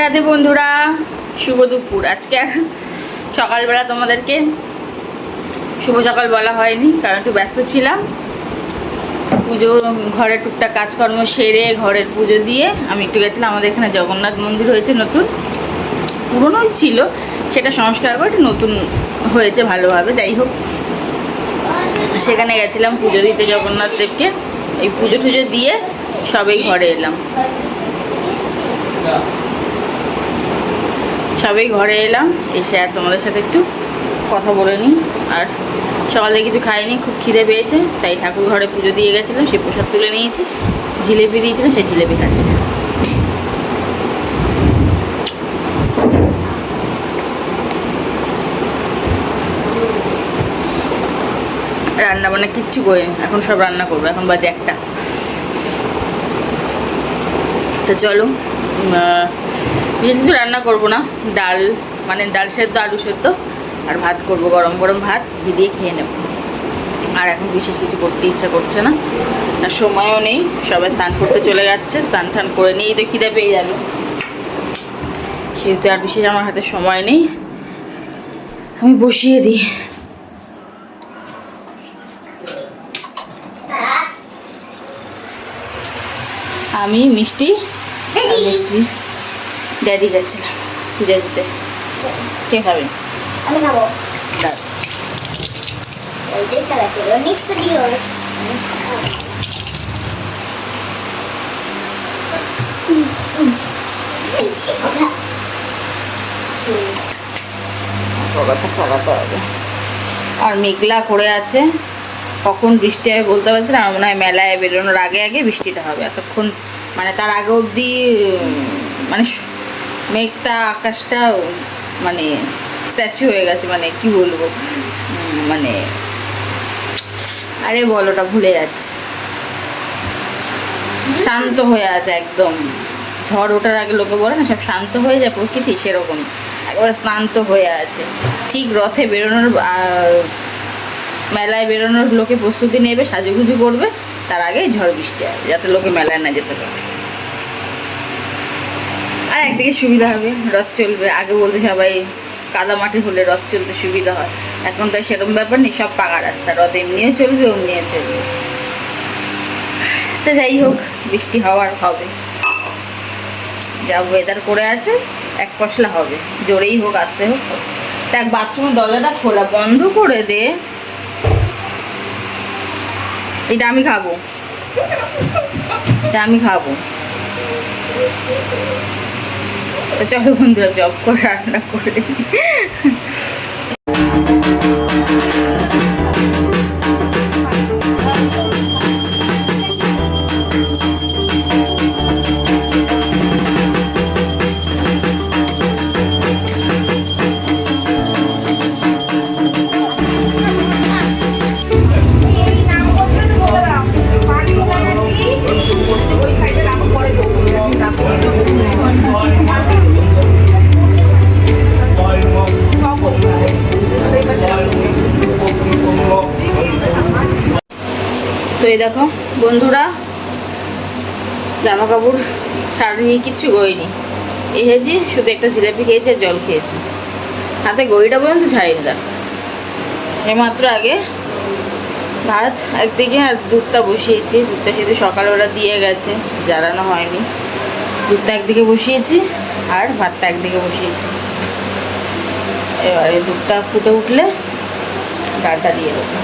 রাধে বন্ধুরা, শুভ দুপুর। আজকে সকালবেলা তোমাদেরকে শুভ সকাল বলা হয়নি, কারণ একটু ব্যস্ত ছিলাম। পুজো, ঘরের টুকটাক কাজকর্ম সেরে ঘরের পুজো দিয়ে আমি একটু গেছিলাম। আমাদের এখানে জগন্নাথ মন্দির হয়েছে নতুন, পুরনোই ছিল, সেটা সংস্কার করে একটু নতুন হয়েছে ভালোভাবে। যাই হোক, সেখানে গেছিলাম পুজো দিতে জগন্নাথ দেবকে। এই পুজো টুজো দিয়ে সবাই ঘরে এলাম, এসে আর তোমাদের সাথে একটু কথা বলে নিই। আর সকালে কিছু খাইনি, খুব খিদে পেয়েছে, তাই ঠাকুর ঘরে পুজো দিয়ে গেছিলাম, সেই প্রসাদ তুলে নিয়েছি। জিলেপি দিয়েছিলাম, সেই জিলেপি খাচ্ছি। রান্না বান্না কিচ্ছু করিনি, এখন সব রান্না করবো। এখন বাজে 1টা। তো চলো, বিশেষ কিছু রান্না করবো না, ডাল ডাল সেদ্ধ, আলু সেদ্ধ আর ভাত করবো, গরম গরম ভাত ঘি দিয়ে খেয়ে নেব। আর এখন বিশেষ কিছু করতে ইচ্ছা করছে না, আর সময়ও নেই। সবাই স্নান করতে চলে যাচ্ছে, স্নান টান করে নিয়েই তো খিদে পেয়ে যাবে, সেহেতু আর বিশেষ আমার হাতে সময় নেই। আমি বসিয়ে দিই। আমি মিষ্টি ড্যাডি গেছিলাম পূজা দিতে। কে খাবে? আমি খাবো। কথা চালাতে হবে। আর মেঘলা করে আছে, কখন বৃষ্টি হবে বলতে পারছি না। মনে হয় মেলায় বেরোনোর আগে আগে বৃষ্টিটা হবে। এতক্ষণ তার আগে অবধি মেঘটা, আকাশটা স্ট্যাচু হয়ে গেছে। কি বলবো, আরে বলোটা ভুলে যাচ্ছে। শান্ত হয়ে আছে একদম। ঝড় ওঠার আগে লোকে বলে না, সব শান্ত হয়ে যায় প্রকৃতি, সেরকম একবারে শান্ত হয়ে আছে। ঠিক রথে বেরোনোর, মেলায় বেরোনোর লোকে প্রস্তুতি নেবে, সাজুগুজু করবে, তার আগেই ঝড় বৃষ্টি হবে, যাতে লোকে মেলায় না যেতে পারে। আর একদিকে সুবিধা হবে, রথ চলবে। আগে বলতে সবাই কাদামাটি হলে রথ চলতে সুবিধা হয়, এখন তো সেরকম ব্যাপার নেই, সব পাকা রাস্তা, রথ এমনিও চলবে অমনিও চলবে। তো যাই হোক, বৃষ্টি হওয়ার হবে, যা ওয়েদার করে আছে এক পশলা হবে, জোরেই হোক আস্তে হোক। দেখ, বাথরুমের দরজাটা খোলা, বন্ধ করে দে। এটা আমি খাবো, চলো বন্ধুরা, জব করে রান্না করে। তো এই দেখো বন্ধুরা, জামা কাপড় ছাড়িয়ে কিচ্ছু গইনি, এসেছি শুধু একটা জিলাপি খেয়েছি আর জল খেয়েছি, হাতে গড়িটা পর্যন্ত ছাড়িয়ে দেখ। এইমাত্র আগে ভাত একদিকে আর দুধটা বসিয়েছি, দুধটা সেটা সকালবেলা দিয়ে গেছে, জ্বালানো হয়নি। দুধটা একদিকে বসিয়েছি আর ভাতটা একদিকে বসিয়েছি। এবারে দুধটা ফুটে উঠলে ডালটা দিয়ে দেবো।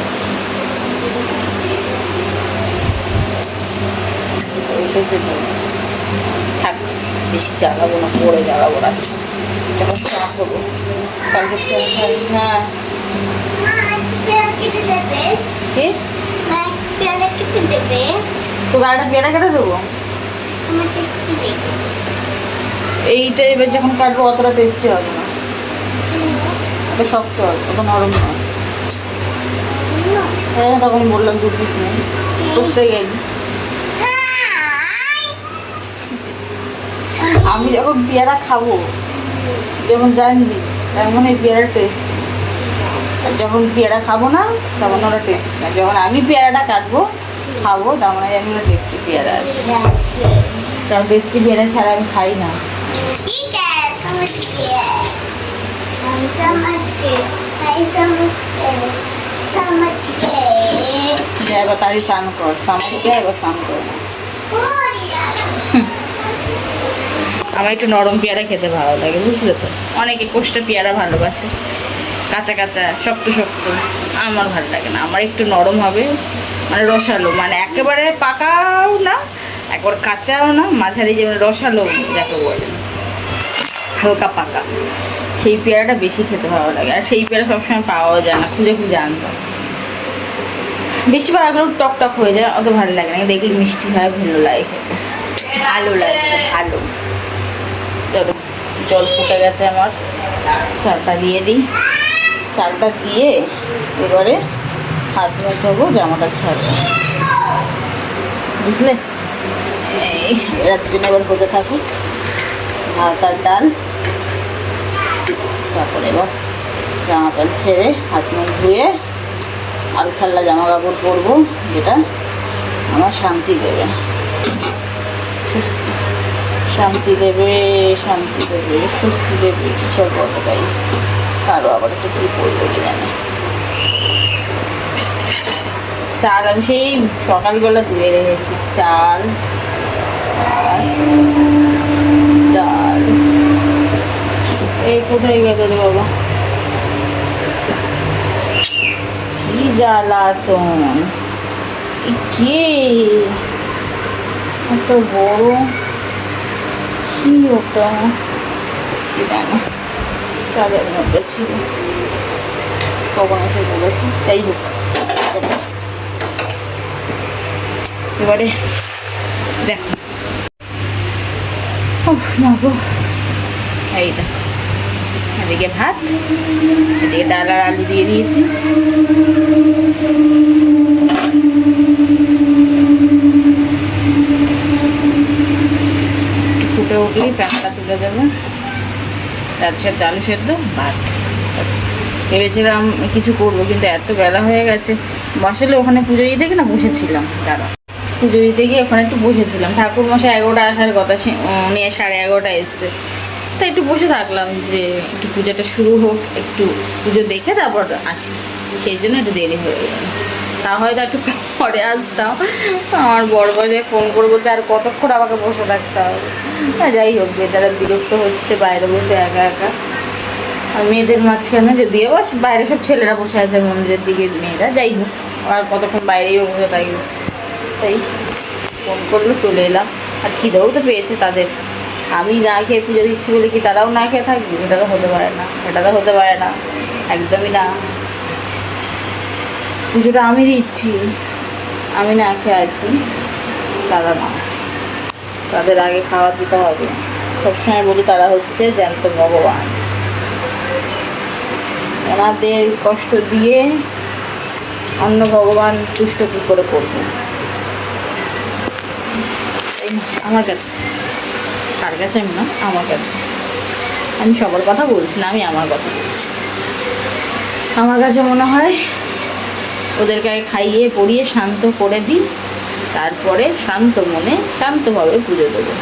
থাক, বেশি জ্বালাবো না, পরে জ্বালাবো না, যখন চা করবো কালকে চা খাই। হ্যাঁ, তোকে আরেকটা পেয়ারা কেটে দেবো। এইটা এবার যখন কাটবো অতটা টেস্টি হবে না, ওটা শক্ত হবে, ওটা নরম নয়। হ্যাঁ, তখন বললাম 2 পিস নেই, বুঝতে গেলি। আমি যখন পেয়ারা খাবো, যখন জানবি তখন এই পেয়ারার টেস্ট, আর যখন পেয়ারা খাবো না তখন ওরা টেস্ট না। যখন আমি পেয়ারাটা কাটবো খাবো, তখন আমি টেস্টি পেয়ারা আছে। কারণ টেস্টি পেয়ারা ছাড়া আমি খাই না। এবার তারই স্নান কর, সামাজকে এবার স্নান কর। আমার একটু নরম পেয়ারা খেতে ভালো লাগে, বুঝলে তো। অনেকে কোষ্টা পেয়ারা ভালোবাসে, কাঁচা কাঁচা শক্ত শক্ত, আমার ভালো লাগে না। আমার একটু নরম হবে, মানে রসালো, মানে একেবারে পাকাও না একবার কাঁচাও না, মাঝারি যেমন রসালো যাকে বলে, হালকা পাকা, সেই পেয়ারাটা বেশি খেতে ভালো লাগে। আর সেই পেয়ারা সবসময় পাওয়াও যায় না, খুঁজে খুঁজে আনতাম। বেশি পাকাগুলো টক টক হয়ে যায়, অত ভালো লাগে না, দেখলে মিষ্টি হয়, ভালো লাগে খেতে, ভালো লাগে ভালো। চলো, জল ফুটে গেছে আমার, চালটা দিয়ে দিই। চালটা দিয়ে এবারে হাত মুখ ধোবো, জামাটা ছাড়বো, বুঝলে। এই রাতের জন্য এবার হতে থাকুক ভাত আর ডাল। তারপরে এবার জামা প্যান্ট ছেড়ে হাত মুখ ধুয়ে আলখাল্লা জামা কাপড় পরবো, যেটা আমার শান্তি দেবে, শান্তি দেবে, শান্তি দেবে, স্বস্তি দেবে, কিছু বলতে তাই। কারো আবার একটু কী করবো কি জানে। চাল আমি সেই সকালবেলা ধুয়ে রেখেছি, চাল আর ডাল। এই কোথায় গেল রে বাবা, কি জ্বালাতন! কে এত বড়, কি ওটা, কি জানো, চালের মধ্যে ছিল, কখন এসে বলেছি। যাই হোক, এবারে দেখো, মাগো, এই দেখো, এদিকে ভাত, এদিকে ডাল আর আলু দিয়ে দিয়েছি। একটু ফুটে উঠলেই প্যানটা তুলে দেবো, তার সাথে আলু সেদ্ধ, ভাত। ভেবেছিলাম কিছু করবো, কিন্তু এত বেলা হয়ে গেছে। আসলে ওখানে পুজো দিতে গিয়ে না বসেছিলাম, দাঁড়া, পুজো দিতে গিয়ে ওখানে একটু বসেছিলাম। ঠাকুরমশাই 11টা আসার কথা, নিয়ে 11:30 এসছে। তাই একটু বসে থাকলাম যে একটু পুজোটা শুরু হোক, একটু পুজো দেখে তারপর আসি, সেই জন্য একটু দেরি হয়ে গেল। তা হয়তো একটু পরে আসতাম। আমার বড় বাজারে ফোন করে বলতে আর কতক্ষণ আমাকে বসে থাকতে হবে। যাই হোক, বেচারা বিরক্ত হচ্ছে বাইরে বসে একা একা, আর মেয়েদের মাঝখানে, যদিও বাইরে সব ছেলেরা বসে আছে মন্দিরের দিকে, মেয়েরা, যাই হোক, আর কতক্ষণ বাইরেই বসে থাকবে। তাই ফোন করলো, চলে এলাম। আর খিদেও তো পেয়েছে তাদের, আমি না খেয়ে পুজো দিচ্ছি বলে কি তারাও না খেয়ে থাকবে? এটা তো হতে পারে না, এটা তো হতে পারে না, একদমই না। পুজোটা আমি দিচ্ছি, আমি না খেয়ে আছি, তারা না, তাদের আগে খাওয়া দিতে হবে। সবসময় বলি তারা হচ্ছে জ্যান্ত ভগবান, ওনাদের কষ্ট দিয়ে অন্য ভগবান তুষ্ট কী করে করবে? আমার কাছে, কার কাছে আমি না, আমার কাছে, আমি সবার কথা বলছি না, আমি আমার কথা বলছি। আমার কাছে মনে হয় ওদেরকে আগে খাইয়ে পরিয়ে শান্ত করে দিই, তারপরে শান্ত মনে শান্তভাবে পুজো দেবো।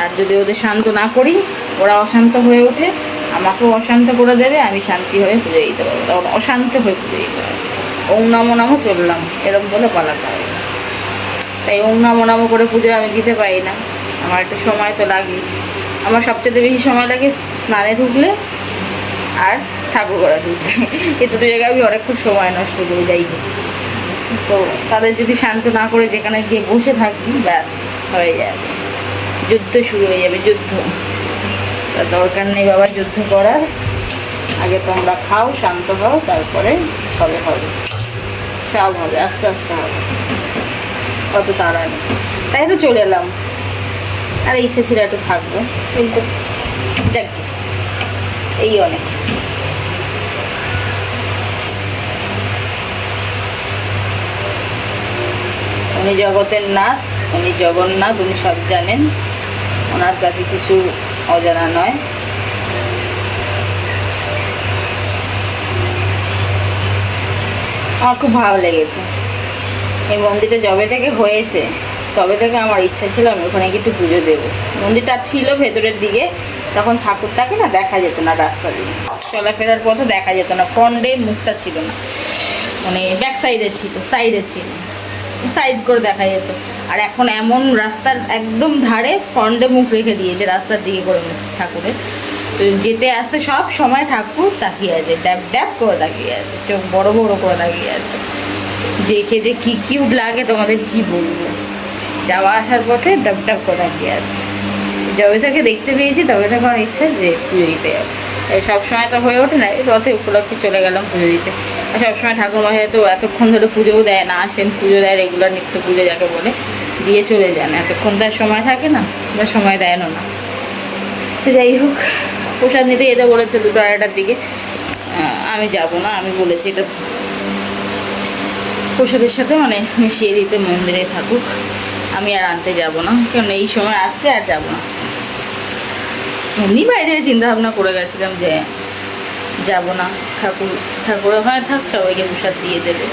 আর যদি ওদের শান্ত না করি, ওরা অশান্ত হয়ে ওঠে, আমাকেও অশান্ত করে দেবে, আমি শান্তি হয়ে পুজো দিতে পারবো, তখন অশান্ত হয়ে পুজো দিতে পারবো। ওং নমো নমো চললাম এরকম বলে পালাতে হবে। তাই ওং নমো নমো করে পুজো আমি দিতে পারি না, আমার একটু সময় তো লাগে। আমার সবচেয়ে বেশি সময় লাগে স্নানে ঢুকলে আর ঠাকুর ঘরে ঢুকলে, এই দুটো জায়গায় আমি অনেকক্ষণ সময় নষ্ট করি। যাই হোক, তো তাদের যদি শান্ত না করে যেখানে গিয়ে বসে থাকবি, ব্যাস হয়ে যাবে, যুদ্ধ শুরু হয়ে যাবে, যুদ্ধ। তার দরকার নেই বাবা যুদ্ধ করার, আগে তোমরা খাও, শান্ত হও, তারপরে সবে হবে, সব হবে, আস্তে আস্তে হবে, কত তাড়া নেই। তাই তো চলে এলাম, আর ইচ্ছে ছিল একটু থাকবো, কিন্তু দেখ এই অনেক। উনি জগতের নাথ, উনি জগন্নাথ, উনি সব জানেন, ওনার কাছে কিছু অজানা নয়। আমার খুব ভালো লেগেছে এই মন্দিরটা, যবে থেকে হয়েছে তবে থেকে আমার ইচ্ছা ছিল আমি ওখানে গিয়ে একটু পুজো দেবো। মন্দিরটা ছিল ভেতরের দিকে, তখন ঠাকুরটাকে না দেখা যেত না, রাস্তা দিয়ে চলাফেরার পথে দেখা যেত না, ফ্রন্টে মুখটা ছিল না, মানে ব্যাক সাইডে ছিল, সাইডে ছিল, সাইড করে দেখা যেত। আর এখন এমন রাস্তার একদম ধারে ফ্রন্টে মুখ রেখে দিয়েছে, রাস্তার দিকে করে মুখ ঠাকুরের। তো যেতে আসতে সব সময় ঠাকুর তাকিয়ে আছে, ড্যাপ ড্যাপ করে তাকিয়ে আছে, চোখ বড় বড় করে তাকিয়ে আছে। দেখে যে কি কিউট লাগে তোমাদের কি বলবো। যাওয়া আসার পথে ডাব ডাব করে তাকিয়ে আছে। যবে থেকে দেখতে পেয়েছি তবে থেকে আমার ইচ্ছা যে পুজো দিতে যাবো। এই সবসময় তো হয়ে ওঠে না, রথে উপলক্ষে চলে গেলাম পুজো দিতে। আর সবসময় ঠাকুরমশাই তো এতক্ষণ ধরে পুজোও দেয় না, আসেন পুজো দেয় রেগুলার নিত্য পুজো যাকে বলে, দিয়ে চলে যান, এতক্ষণ তার সময় থাকে না, বা সময় দেয় না। তো যাই হোক, প্রসাদ নিতে যেতে বলেছে 2-2:30টার দিকে, আমি যাব না, আমি বলেছি এটা প্রসাদের সাথে মানে মিশিয়ে দিতে মন্দিরে থাকুক, আমি আর আনতে যাব না, কারণ এই সময় আসছে আর যাব না। এমনি বাইরে চিন্তাভাবনা করে গেছিলাম যে যাব না, ঠাকুর ওখানে থাক, সবাইকে প্রসাদ দিয়ে দেবে।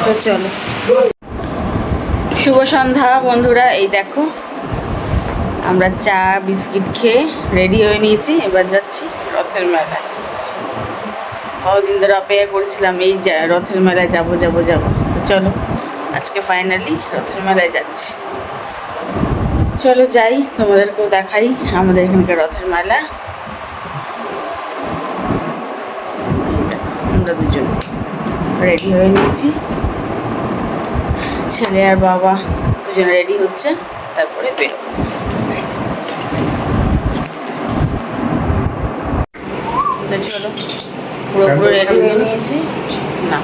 তো চলো, শুভ সন্ধ্যা বন্ধুরা। এই দেখো আমরা চা বিস্কিট খেয়ে রেডি হয়ে নিয়েছি, এবার যাচ্ছি রথের মেলায়। বহুদিন ধরে অপেক্ষা করছিলাম এই রথের মেলায় যাব। তো চলো, আজকে ফাইনালি রথের মেলায় যাচ্ছি। চলো যাই, তোমাদেরকেও দেখাই আমাদের এখানকার রথের মেলা। আমরা দুজন রেডি হয়ে নিয়েছি, ছেলে আর বাবা দুজন রেডি হচ্ছে, তারপরে বেরোবো। তো চলো, পুরোপুরি রেডি হয়ে নিয়েছি। না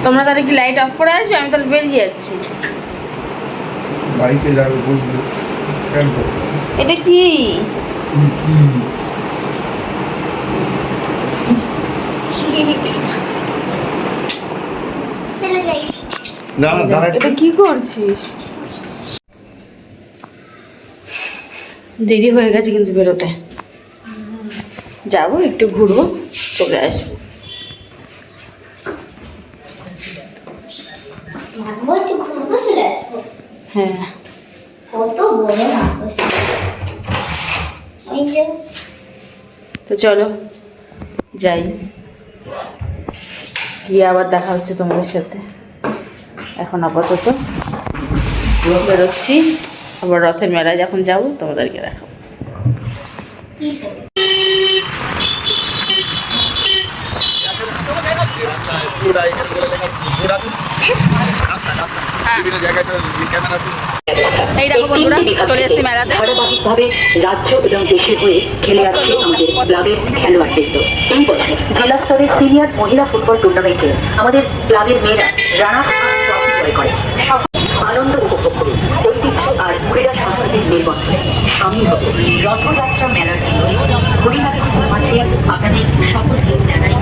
তোমরা তাহলে কি লাইট অফ করে আসবে? আমি তাহলে বেরিয়ে যাচ্ছি। বাইকে যাবে, বসবে। এটা কি? এটা কি করছিস? দেরি হয়ে গেছে কিন্তু বেরোতে, যাবো একটু ঘুরবো, চলে আসবো। হ্যাঁ, তো চলো যাই, গিয়ে আবার দেখা হচ্ছে তোমাদের সাথে। এখন আপাতত বেরোচ্ছি, আবার রথের মেলায় যখন যাবো তোমাদেরকে দেখাবো। এই দেখো বন্ধুরা, চলে এসেছি মেলাতে। ধারাবাহিকভাবে রাজ্য এবং দেশের হয়ে খেলে আসছে আমাদের ক্লাবের খেলোয়াড়বৃন্দ। এই বছর জেলা স্তরের সিনিয়র মহিলা ফুটবল টুর্নামেন্টে আমাদের ক্লাবের মেয়েরা রানার্স আপ ট্রফি জয় করে। আনন্দ উপভোগ করুন, ঐতিহ্য আর ক্রীড়া সংস্কৃতির মেলবন্ধনে সামিল হবে রথযাত্রা মেলার হরিনাথ মাঝে আপনাদের সকলকে জানাই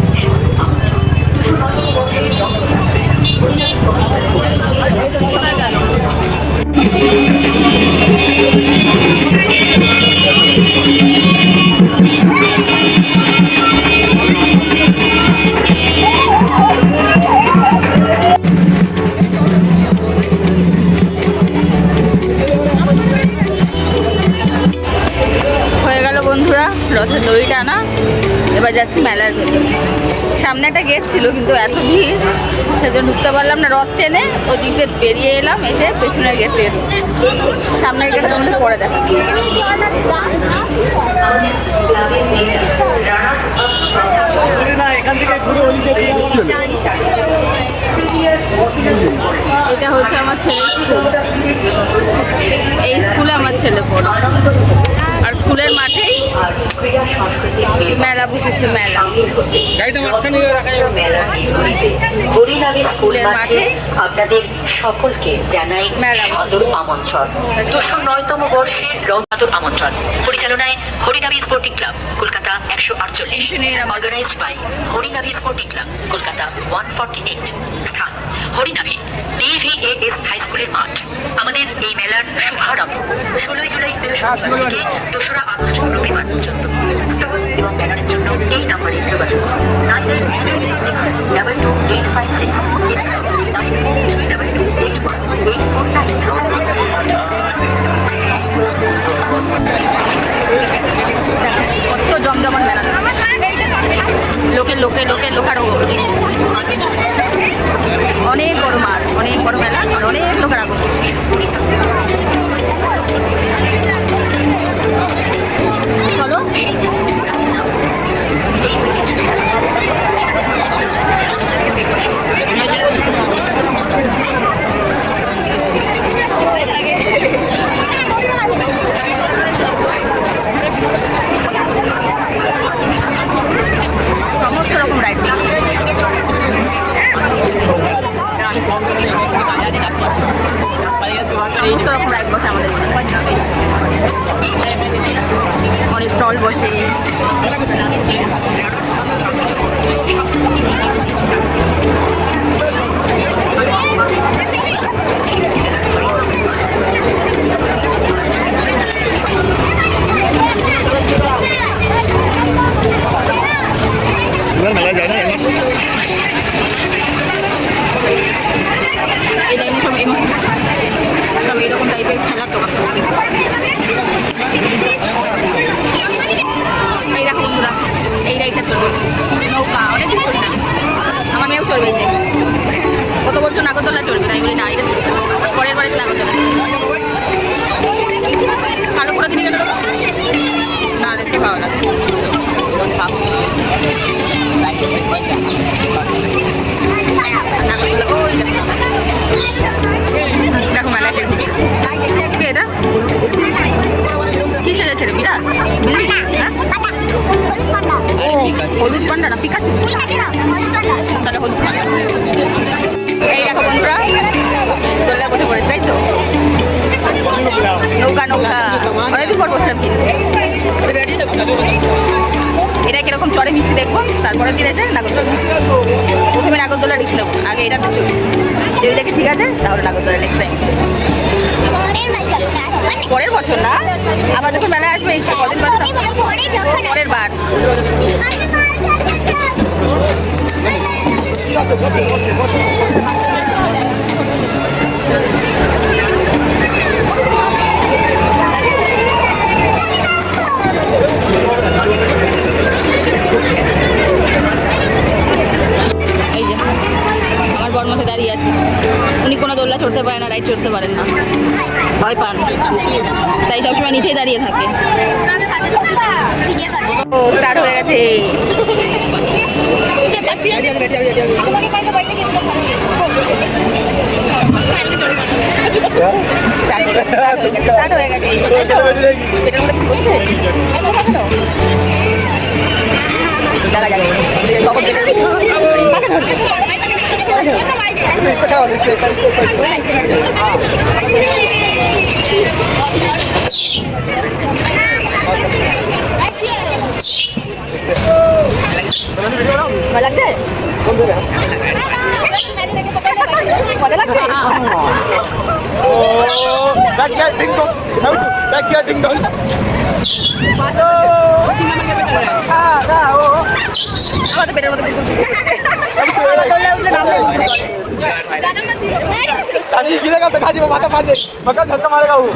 রথের দড়ি টানা। এবার যাচ্ছি মেলার ভেতর। সামনে একটা গেট ছিল কিন্তু এত ভিড় সেজন্য ঢুকতে পারলাম না, রথ টেনে ওই দিক দিয়ে বেরিয়ে এলাম, এসে পেছনের গেট থেকে সামনের গেটে তোমাদের পরে দেখাচ্ছি। এটা হচ্ছে আমার ছেলের স্কুল, এই স্কুলে আমার ছেলে পড়ে, আর স্কুলের মাঠেই মেলা বসেছে। মেলা স্কুলের মাঠে আপনাদের সকলকে জানাই সাদর আমন্ত্রণ। ২০৯তম বর্ষের রথযাত্রার আমন্ত্রণ। পরিচালনায় Harinavi sporting club Kolkata ১৪৮, organised by Harinavi sporting club Kolkata 148। স্থান হরিনাভি DVAS হাই স্কুলের মাঠ। আমাদের এই মেলার শুভারম্ভ ১৬ জুলাই বৃহস্পতিবার থেকে ২রা আগস্ট রবিবার পর্যন্ত। স্টল এবং ব্যানারের জন্য এই নম্বরে যোগাযোগ করুন 9936622856। লোকে লোকে লোকারো। অনেক বড় মাঠ, অনেক বড় মেলা, আর অনেক লোকের আগত। চলো সমস্ত রকম রাইড সমস্ত রকম রাইড বসে আমাদের এখানে। অনেক স্টল বসে। মেলা যায় না এই লাইনে সব সব এইরকম টাইপের খেলার দোকান আছে। এই দেখো বন্ধুরা, এই রাইডটা চলবে, নৌকা। অনেক দিন চলবে না, আমার মেয়েও চলবে। এই যে কত বলছো নাগরদোলা চলবে না, আমি বলি না এটা চলবে, পরের বারে নাগরদোলা কালো করে দিনে না দেখতে ভালো লাগে। নাগরদোলা ওই দেখো মেলাতে এটা কি সেজেছে রে? বিরাট হ্যাঁ, হলুদ পান্ডা না পিকাচু? তাহলে হলুদ পান্ডা। এই দেখো বন্ধুরা, দোল্লা বসে পড়েছে, তাই তো? নৌকা নৌকা অনেকদিন পর বসে আর কি। এটা কিরকম চড়ে নিচ্ছি দেখবো, তারপরে দিন এসে নাগরদোলা। প্রথমে নাগরদোলা রিক্স নেবো, আগে এটা দেখো। যদি দেখি ঠিক আছে তাহলে নাগরদোলা নেক্সট টাইম। পরের বছর না, আবার যখন মেলা আসবে কদিন বাদ, পরের বার। এই যে আমার বর্মসে দাঁড়িয়ে আছে, উনি কোনো দোল্লা চড়তে পারে না, রাইড চড়তে পারেন না, ভয় পান, তাই সবসময় নিচেই দাঁড়িয়ে থাকে। ও স্টার্ট হয়ে গেছে। স্টার্ট হয়ে গেছে। এটার মধ্যে কিছু বলছে দেখা যাবে কখন কাকে ধরবে। মজা লাগছে? মজা লাগছে? আমাদের পেটের মধ্যে गिरेगा तो खाजी माथा फाड़ दे मगर झटका मारेगा वो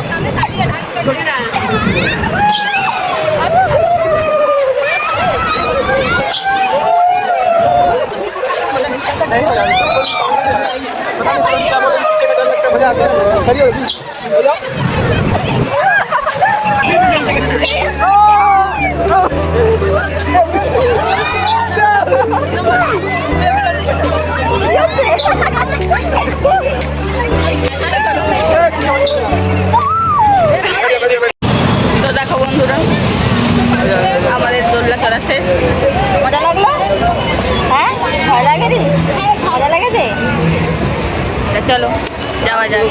नहीं मजा आता है তো দেখো বন্ধুরা, আমাদের দোল্লা চড়া শেষ। মজা লাগলো? হ্যাঁ, ভালো লাগেনি? মজা লেগেছে? চলো যাওয়া যাক।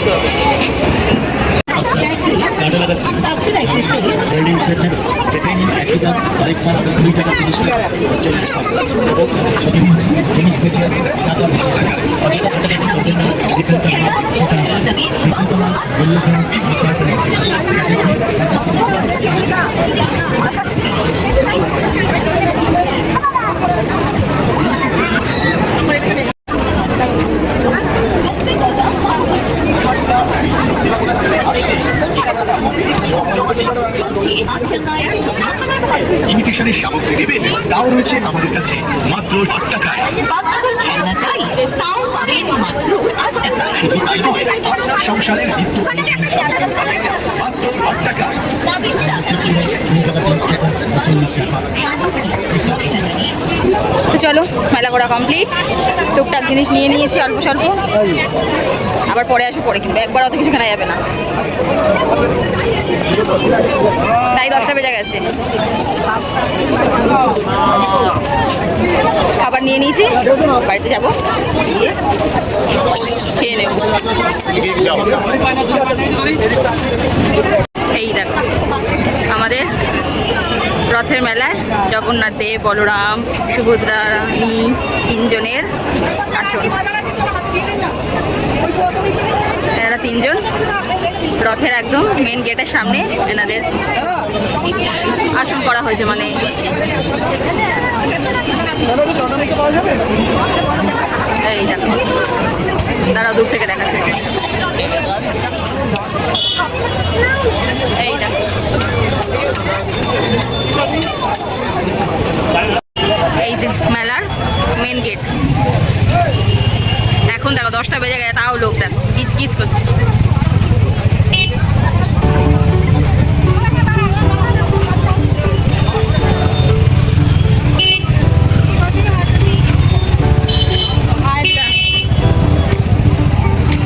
ইমিটেশনের সামগ্রী নেবেন, তাও রয়েছে আমাদের কাছে মাত্র 8 টাকায়। বাচ্চাদের খেলনা চাই, তাও পাবেন মাত্র 8 টাকায়। শুধু তাই নয়, আপনার সংসারের নিত্য প্রয়োজনীয় সামগ্রী পাবেন মাত্র 8 টাকায়। তো চলো, মেলা ঘোরা কমপ্লিট। টুকটাক জিনিস নিয়ে নিয়েছি অল্প স্বল্প, আবার পরে আসবো, পরে কিনবো, একবার অত কিছু কেনা যাবে না। তাই 10টা বেজে গেছে। খাবার নিয়ে নিয়েছি, বাড়িতে যাবো, গিয়ে খেয়ে নেব। এই দেখো আমাদের রথের মেলায় জগন্নাথ দেব, বলরাম, সুভদ্রা রানী তিনজনের আসন। এনারা তিনজন রথের একদম মেন গেটের সামনে এনাদের আসন করা হয়েছে, মানে এই দেখো তারা দূর থেকে দেখাচ্ছে। এই দেখো এই যে মেলার মেন গেট। এখন দেখো 10টা বেজে গেছে, তাও লোক দেখো কিচ কিচ করছে।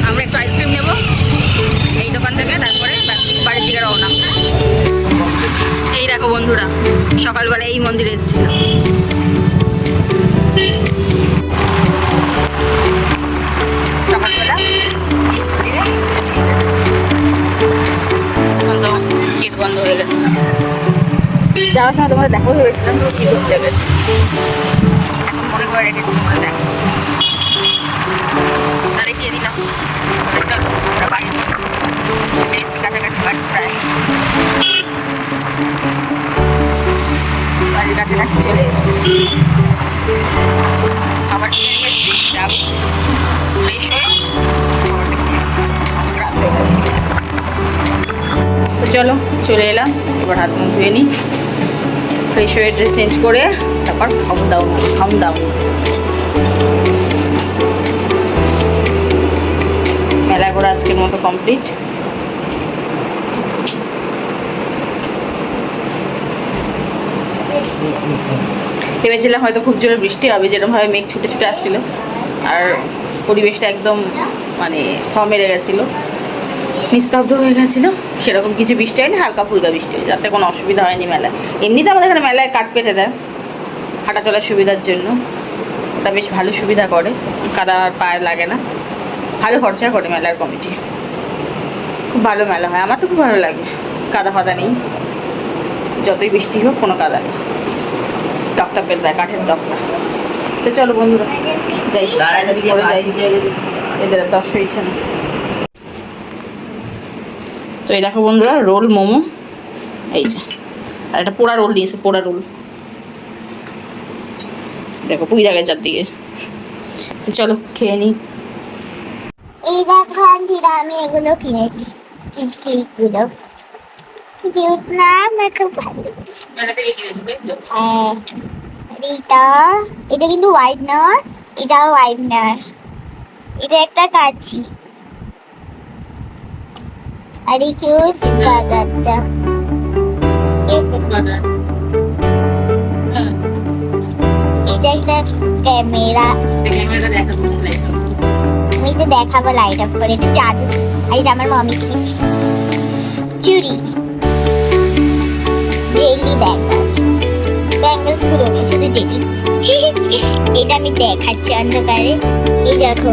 আমরা একটু আইসক্রিম নেবো এই দোকান থেকে, তারপরে বাড়ির দিকে রওনা। এই দেখো বন্ধুরা, সকালবেলা এই মন্দিরে এসেছিল। সকালবেলা এই মন্দিরে এখন তো গেট বন্ধ হয়ে গেছে। যাওয়ার সময় তোমাদের দেখাও ভেবেছিলাম, কি ঘুরতে গেছে, এখন মনে করে রেখেছি তোমরা দেখো, তা দেখিয়ে দিলাম। চলো আমরা বাড়ি চলে এসেছি, কাছাকাছি বাড়ি প্রায়, বাড়ির কাছাকাছি চলে এসেছি। খাবার কিনে নিয়ে এসেছি, যাবো ফ্রেশ হয়ে অনেক রাত হয়ে গেছে। তো চলো চলে এলাম, এবার হাত মুখ ধুয়ে নিই, ফ্রেশ হয়ে ড্রেস চেঞ্জ করে তারপর খাওয়া দাওয়া। মেলা ঘোরা আজকের মতো কমপ্লিট। ভেবেছিলাম হয়তো খুব জোরে বৃষ্টি হবে, যেরকমভাবে মেঘ ছুটে ছুটে আসছিল, আর পরিবেশটা একদম মানে থ মেরে গেছিলো, নিস্তব্ধ হয়ে গেছিলো। সেরকম কিছু বৃষ্টি হয়নি, হালকা ফুলকা বৃষ্টি হয়, যাতে কোনো অসুবিধা হয়নি মেলায়। এমনিতে আমাদের এখানে মেলায় কাঠ পেতে দেয় হাঁটা চলার সুবিধার জন্য, ওটা বেশ ভালো সুবিধা করে, কাদা আর পায়ে লাগে না, ভালো খরচা করে মেলার কমিটি। খুব ভালো মেলা হয়, আমার তো খুব ভালো লাগে, কাদা ফাদা নেই, যতই বৃষ্টি হোক কোনো কাদা নেই, টকটা পেতে দেয় কাঠের টকটা। তো চলো বন্ধুরা যাই, করে যাই, এদের দশ হয়েছে না। তো এই দেখো বন্ধুরা, রোল মোমো, এই যে আর একটা পোড়া রোল দিয়েছে, পোড়া রোল দেখো পুইরা গেছে চারদিকে। তো চলো খেয়ে নিই। এই দেখো আন্টিরা, আমি এগুলো কিনেছি, ক্লিপগুলো কিউট না, আমার খুব ভালো লেগেছে। হ্যাঁ, এটা কিন্তু হোয়াইটনার, এটা হোয়াইটনার, এটা একটা কাঁচি, আর এই কিউট কাদারটা। এটা একটা ক্যামেরা, আমি তো দেখাবো লাইট অফ করে, এটা জাদু। আর এটা আমার মামি কিনেছে চুড়ি, জেলি ব্যাঙ্গলস, ব্যাঙ্গলস গুলো নেই, শুধু জেলি। এটা আমি দেখাচ্ছি অন্ধকারে, এই দেখো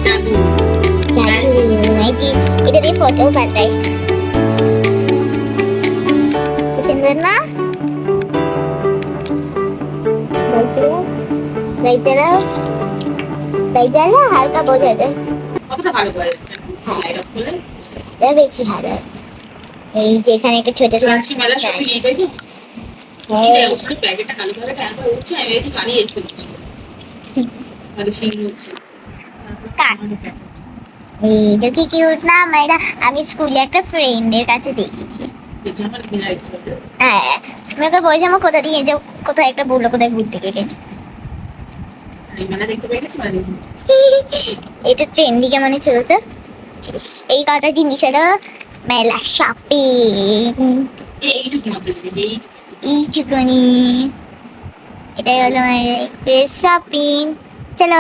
জাদু জাদু, এটা দিয়ে ফটো পাঠাই, সুন্দর না? হালকা বোঝা যায়, হ্যাঁ বেশি ভালো আছে। এই যে এখানে একটা ছোট এইটা কি কিউট না? আমি স্কুলে একটা ফ্রেন্ডের কাছে দেখেছি। হ্যাঁ আমি ওকে বলছিলাম ও কোথা দিয়ে যাও, কোথায় একটা বললো কোথায় ঘুরতে গেছে। মেলা দেখতে পেয়ে গেছি মানে এটা ট্রেন্ডিংয়ে মানে চলতো। এই কটা জিনিস হলো মেলা শপিং। এইটুকু মাত্র জিনিস, এইটুকুনি, এটাই হলো আমাদের শপিং। চলো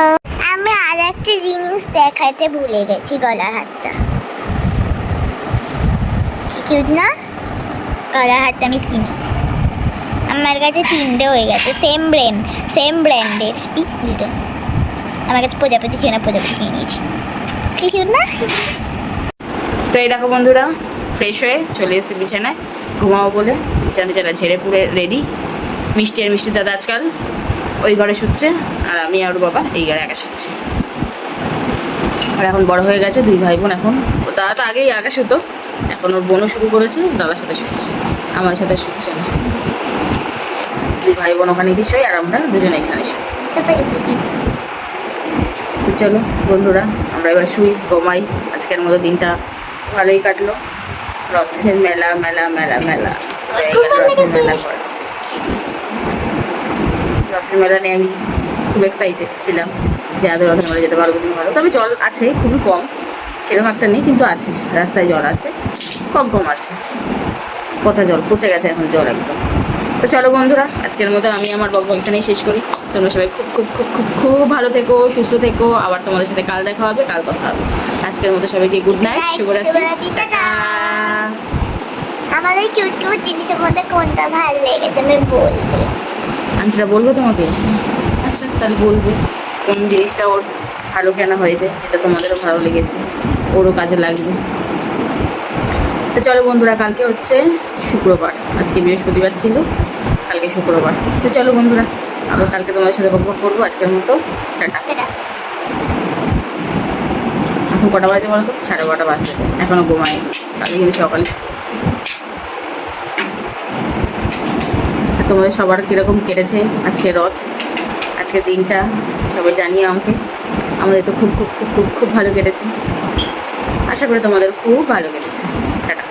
আমি আর একটা জিনিস দেখাতে ভুলে গেছি, গলার হাতটা কিউট না? গলার হাতটা আমি কিনি, আমার কাছে 3টে হয়ে গেছে, সেম ব্র্যান্ডের। উল্টো আমার কাছে প্রজাপতি ছিল না, প্রজাপতি কিনে নিয়েছি। কি কিউট না? তো এই দেখো বন্ধুরা, ফ্রেশ হয়ে চলে এসেছি বিছানায় ঘুমাবো বলে। বিছানা ঝেড়ে পুরে রেডি। মিষ্টি আর মিষ্টি দাদা আজকাল ওই ঘরে শুচ্ছে, আর আমি আর ওর বাবা এই ঘরে একা শুচ্ছি। আর এখন বড় হয়ে গেছে, 2 ভাই বোন। এখন ও দাদা তো আগেই একা শুতো, এখন ওর বোনও শুরু করেছে, দাদার সাথে শুচ্ছে, আমাদের সাথে শুচ্ছে না। 2 ভাই বোন ওখানে গিয়ে শুই, আর আমরা দুজনে এখানে শুই। সবাই খুশি। তো চলো বন্ধুরা, আমরা এবার শুই, ঘুমাই। আজকের মতো দিনটা ভালোই কাটলো। রথের মেলা মেলা মেলা মেলা হয়ে গেল, রথের মেলা করে। রথের মেলা নিয়ে আমি খুব এক্সাইটেড ছিলাম যে আদৌ রথের মেলা যেতে পারবো কিনা ভালো। তবে জল আছে খুবই কম, সেরকম একটা নেই, কিন্তু আছে, রাস্তায় জল আছে, কম আছে। পচা জল, পচে গেছে এখন জল একদম। তো চলো বন্ধুরা, আজকের মতো আমি আমার ব্লগ এখানেই শেষ করি। তোমরা সবাই খুব খুব খুব খুব খুব ভালো থেকো, সুস্থ থেকো। আবার তোমাদের সাথে কাল দেখা হবে, কাল কথা হবে। আজকের মতো সবাইকে গুড নাইট, শুভরাত্রি, টাটা। আমার ওই কিউট কিউট জিনিসের মধ্যে কোনটা ভালো লেগেছে আমি বলবো। আন্টিরা বলবো তোমাকে? আচ্ছা তাহলে বলবে কোন জিনিসটা ওর ভালো কেনা হয়েছে, যেটা তোমাদেরও ভালো লেগেছে, ওরও কাজে লাগবে। তো চলো বন্ধুরা, কালকে হচ্ছে শুক্রবার, আজকে বৃহস্পতিবার ছিল, কালকে শুক্রবার। তো চলো বন্ধুরা, আবার কালকে তোমাদের সাথে গল্প করবো। আজকের মতো টাটা। এখন কটা বাজে বলো তো? 12:30 বাজে, এখনও ঘুমাই। কালকে কিন্তু সকালে। তোমাদের সবার কীরকম কেটেছে আজকে রথ, আজকের দিনটা সবাই জানিয়ে আমাকে। আমাদের তো খুব খুব খুব খুব খুব ভালো কেটেছে, আশা করি তোমাদের খুব ভালো কেটেছে। টাটা।